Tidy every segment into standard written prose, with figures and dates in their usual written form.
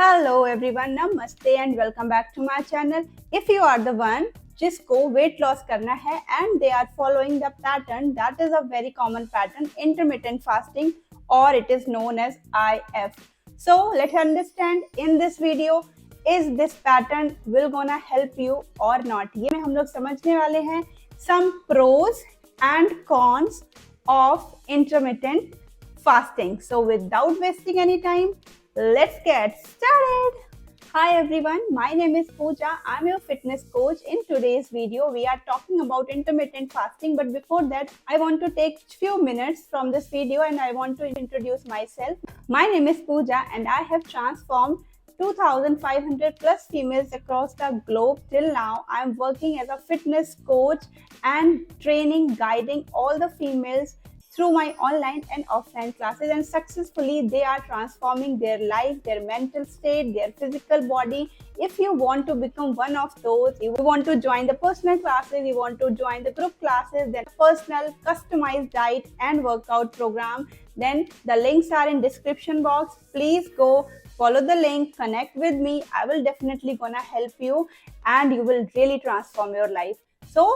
Hello everyone, Namaste and welcome back to my channel. If you are the one जिसको weight loss करना है and they are following the pattern, that is a very common pattern, intermittent fasting, or it is known as IF. So let's understand in this video, is this pattern will gonna help you or not? ये में हम लोग समझने वाले हैं some pros and cons of intermittent fasting. So without wasting any time, let's get started. Hi everyone, my name is Pooja. I'm your fitness coach. In today's video, we are talking about intermittent fasting. But before that, I want to take few minutes from this video and I want to introduce myself. My name is Pooja and I have transformed 2,500 plus females across the globe. Till now, I am working as a fitness coach and training, guiding all the females through my online and offline classes, and successfully they are transforming their life, their mental state, their physical body. If you want to become one of those, you want to join the personal classes, you want to join the group classes, then personal customized diet and workout program, then the links are in description box. Please go follow the link, connect with me. I will definitely gonna help you and you will really transform your life. So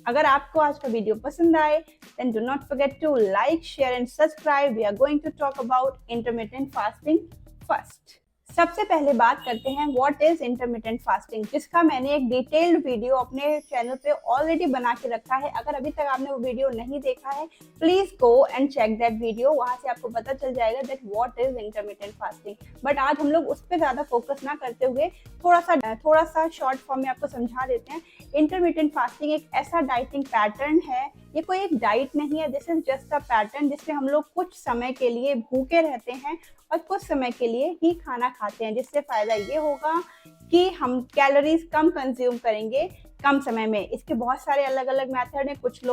अगर आपको आज का video पसंद आए then do not forget to like, share and subscribe. We are going to talk about intermittent fasting first. सबसे पहले बात करते हैं व्हाट इज इंटरमिटेंट फास्टिंग, जिसका मैंने एक डिटेल्ड वीडियो अपने चैनल पे ऑलरेडी बना के रखा है. अगर अभी तक आपने वो वीडियो नहीं देखा है, please go and check that video. वहां से आपको पता चल जाएगा that what is intermittent fasting. But आज हम लोग उस पर ज्यादा फोकस ना करते हुए थोड़ा सा शॉर्ट फॉर्म में आपको समझा देते हैं. इंटरमिटेंट फास्टिंग एक ऐसा डाइटिंग पैटर्न है, ये कोई एक डाइट नहीं है. This is just a pattern जिसमें हम लोग कुछ समय के लिए भूखे रहते हैं और कुछ समय के लिए ही खाना खाते हैं. जिससे फायदा ये होगा कि हम कैलोरीज कम कंज्यूम करेंगे कम समय में. इसके बहुत सारे अलग अलग मेथड हैं. कुछ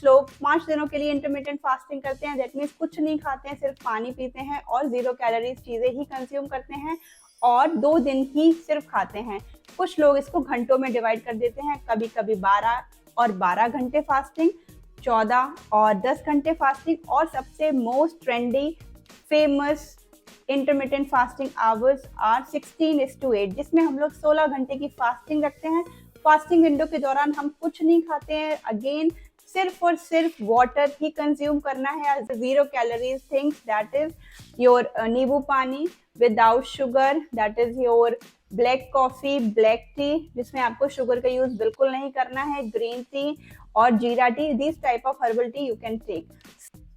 लोग 5 दिनों के लिए इंटरमिटेंट फास्टिंग करते हैं. दैट मीन्स कुछ नहीं खाते हैं, सिर्फ पानी पीते हैं और 0 कैलोरीज चीजें ही कंज्यूम करते हैं और 2 दिन ही सिर्फ खाते हैं. कुछ लोग इसको घंटों में डिवाइड कर देते हैं, कभी कभी 12 और 12 घंटे फास्टिंग, 14 और 10 घंटे फास्टिंग, और सबसे most trendy famous intermittent fasting hours are 16:8, जिसमें हम लोग 16 घंटे की फास्टिंग रखते हैं. फास्टिंग विंडो के दौरान हम कुछ नहीं खाते हैं. अगेन सिर्फ और सिर्फ वाटर ही कंज्यूम करना है. 0 calories things, that is your नींबू पानी without sugar, that is your black coffee, black T जिसमें आपको शुगर का यूज बिल्कुल नहीं करना है, ग्रीन टी और जीरा tea. This type of herbal tea you can take.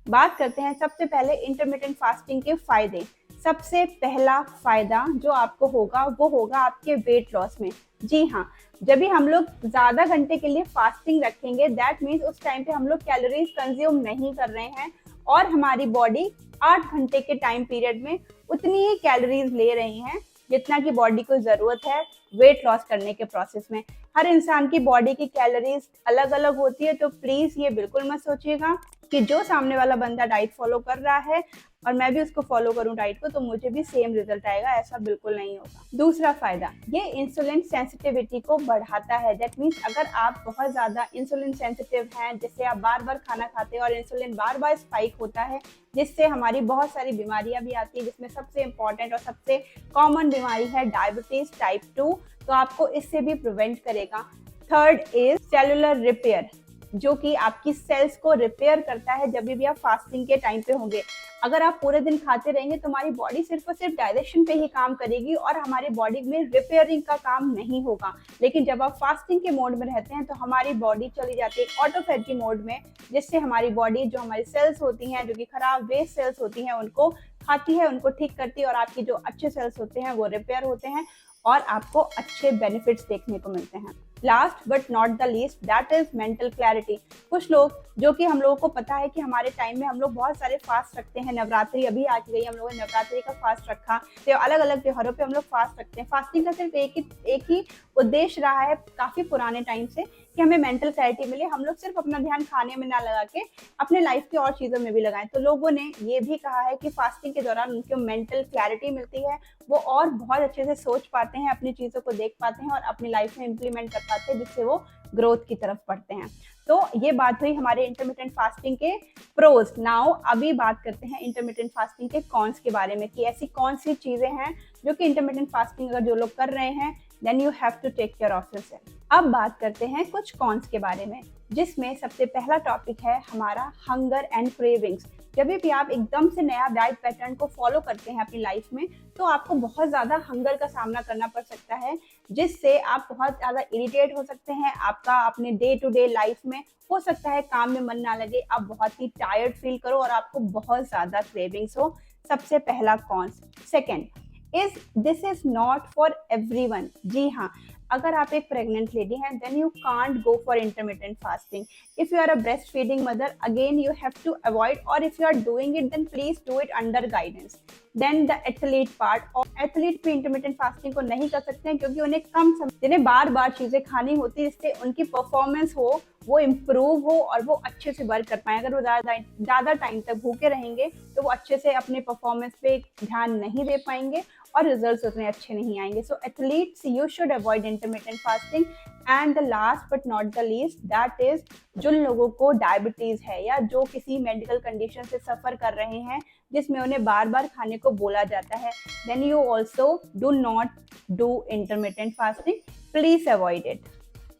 बात करते हैं सबसे पहले इंटरमिटेंट फास्टिंग के फायदे. सबसे पहला फायदा जो आपको होगा वो होगा आपके वेट लॉस में. जी हाँ, जब भी हम लोग ज्यादा घंटे के लिए फास्टिंग रखेंगे, दैट मीन्स उस टाइम पे हम लोग कैलोरीज कंज्यूम नहीं कर रहे हैं और हमारी बॉडी 8 घंटे के टाइम पीरियड में उतनी ही कैलोरीज ले रही हैं जितना की बॉडी को जरूरत है वेट लॉस करने के प्रोसेस में. हर इंसान की बॉडी की कैलोरीज अलग अलग होती है, तो प्लीज ये बिल्कुल मत सोचिएगा कि जो सामने वाला बंदा डाइट फॉलो कर रहा है और मैं भी उसको फॉलो करूं डाइट को तो मुझे भी सेम रिजल्ट आएगा. ऐसा बिल्कुल नहीं होगा. दूसरा फायदा, ये इंसुलिन सेंसिटिविटी को बढ़ाता है. दैट मीन्स अगर आप बहुत ज्यादा इंसुलिन सेंसिटिव हैं, जिससे आप बार बार खाना खाते हैं और इंसुलिन बार बार स्पाइक होता है, जिससे हमारी बहुत सारी बीमारियां भी आती है, जिसमें सबसे इंपॉर्टेंट और सबसे कॉमन बीमारी है डायबिटीज टाइप 2, तो आपको इससे भी प्रिवेंट करेगा. थर्ड इज सेलुलर रिपेयर, जो कि आपकी सेल्स को रिपेयर करता है जब भी आप फास्टिंग के टाइम पे होंगे. अगर आप पूरे दिन खाते रहेंगे तो हमारी बॉडी सिर्फ और सिर्फ डाइजेशन पे ही काम करेगी और हमारी बॉडी में रिपेयरिंग का काम नहीं होगा. लेकिन जब आप फास्टिंग के मोड में रहते हैं तो हमारी बॉडी चली जाती है ऑटोफेजी मोड में, जिससे हमारी बॉडी जो हमारी सेल्स होती हैं, जो कि खराब वेस्ट सेल्स होती हैं, उनको खाती है, उनको ठीक करती है और आपकी जो अच्छे सेल्स होते हैं वो रिपेयर होते हैं और आपको अच्छे बेनिफिट्स देखने को मिलते हैं. Last but not the least, that is mental clarity. कुछ लोग, जो कि हम लोगों को पता है कि हमारे टाइम में हम लोग बहुत सारे फास्ट रखते हैं. नवरात्रि अभी आ गई, हम लोगों ने नवरात्रि का फास्ट रखा. तो अलग अलग त्योहारों पे हम लोग फास्ट रखते हैं. फास्टिंग का सिर्फ एक ही उद्देश्य रहा है काफी पुराने टाइम से कि हमें मेंटल क्लैरिटी मिले. हम लोग सिर्फ अपना ध्यान खाने में ना लगा के अपने लाइफ की और चीजों में भी लगाएं. तो लोगों ने ये भी कहा है कि फास्टिंग के दौरान उनको मेंटल क्लैरिटी मिलती है, वो और बहुत अच्छे से सोच पाते हैं, अपनी चीजों को देख पाते हैं और अपनी लाइफ में इम्प्लीमेंट कर पाते हैं, जिससे वो ग्रोथ की तरफ बढ़ते हैं. तो ये बात हुई हमारे इंटरमिटेंट फास्टिंग के प्रोज। नाउ अभी बात करते हैं इंटरमिटेंट फास्टिंग के कॉन्स के बारे में कि ऐसी कौन सी चीजें हैं जो कि इंटरमिटेंट फास्टिंग अगर जो लोग कर रहे हैं then you have to take care of yourself. अब बात करते हैं कुछ कॉन्स के बारे में, जिसमें सबसे पहला टॉपिक है हमारा हंगर एंड क्रेविंग्स। जब भी आप एकदम से नया डाइट पैटर्न को फॉलो करते हैं अपनी लाइफ में तो आपको बहुत ज़्यादा हंगर का सामना करना पड़ सकता है, जिससे आप बहुत ज़्यादा इरिटेट हो सकते हैं। आपका अपने डे टू डे लाइफ में हो सकता है काम में मन ना लगे, आप बहुत ही टायर्ड फील करो और आपको बहुत ज़्यादा क्रेविंग्स हो। सबसे पहला cons. Second is this is not for everyone. जी हाँ, अगर आप एक प्रेग्नेंट लेडी हैं then you can't go for intermittent fasting. If you are a breast feeding mother again you have to avoid, और if you are doing it then please do it under guidance. Then the athlete part, और athlete भी intermittent fasting को नहीं कर सकते हैं क्योंकि उन्हें कम समय, जिन्हें बार बार चीजें खानी होती है जिससे उनकी परफॉर्मेंस हो, वो इम्प्रूव हो और वो अच्छे से वर्क कर पाए। अगर वो ज़्यादा टाइम तक भूखे रहेंगे तो वो अच्छे से अपने परफॉर्मेंस पे ध्यान नहीं दे पाएंगे और रिजल्ट्स उतने अच्छे नहीं आएंगे। So athletes you should avoid intermittent fasting. And the last but not the least that is जिन लोगों को डायबिटीज है या जो किसी मेडिकल कंडीशन से सफर कर रहे हैं जिसमें उन्हें बार बार खाने को बोला जाता है, then you also do not do intermittent fasting, please avoid it.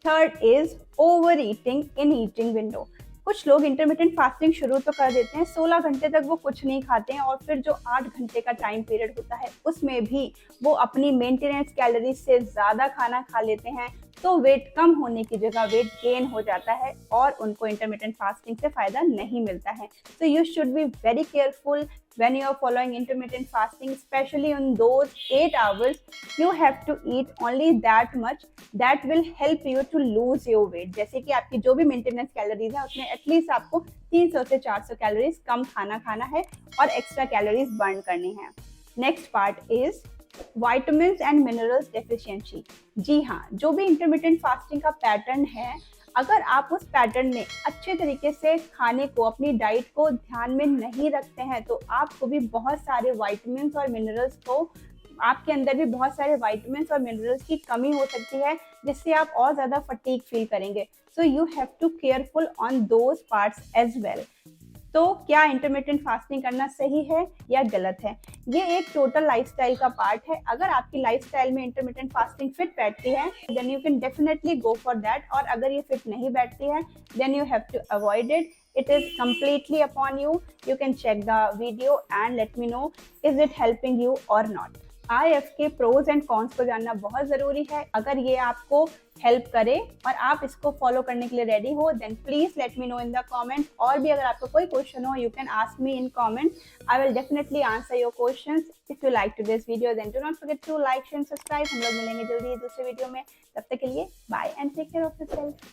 Third is over eating in eating window. कुछ लोग इंटरमिटेंट फास्टिंग शुरू तो कर देते हैं, 16 घंटे तक वो कुछ नहीं खाते हैं और फिर जो 8 घंटे का टाइम पीरियड होता है उसमें भी वो अपनी मेंटेनेंस कैलोरीज से ज़्यादा खाना खा लेते हैं, तो वेट कम होने की जगह वेट गेन हो जाता है और उनको इंटरमिटेंट फास्टिंग से फ़ायदा नहीं मिलता है। So you should be very careful when you are following intermittent fasting, especially on those 8 hours. You have to eat only that much that will help you to lose your weight। जैसे कि आपकी जो भी maintenance calories है उसमें at least आपको 300 से 400 calories कम खाना है और एक्स्ट्रा कैलोरीज बर्न करनी है। Next part is vitamins and minerals deficiency. जी हाँ, जो भी इंटरमिटेंट फास्टिंग का पैटर्न है, अगर आप उस पैटर्न में अच्छे तरीके से खाने को, अपनी डाइट को ध्यान में नहीं रखते हैं तो आपको भी बहुत सारे विटामिन्स और मिनरल्स को, आपके अंदर भी बहुत सारे विटामिन्स और मिनरल्स की कमी हो सकती है जिससे आप और ज़्यादा फटीग फील करेंगे। So you have to careful on those parts as well. तो क्या इंटरमिटेंट फास्टिंग करना सही है या गलत है? ये एक टोटल लाइफस्टाइल का पार्ट है। अगर आपकी लाइफस्टाइल में इंटरमिटेंट फास्टिंग फिट बैठती है then you can definitely go for that, और अगर ये फिट नहीं बैठती है then you have to avoid it. It is completely upon you. You can check the video and let me know is it helping you or not. IF के pros and cons को जानना बहुत ज़रूरी है। अगर ये आपको हेल्प करे और आप इसको फॉलो करने के लिए रेडी हो then please let me know in the comment. और भी अगर आपको कोई क्वेश्चन हो you can ask me in comment, I will definitely answer your questions. If you like to this video then do not forget to like share subscribe. हम लोग मिलेंगे जल्दी दूसरे वीडियो में, तब तक के लिए bye and take care of yourself.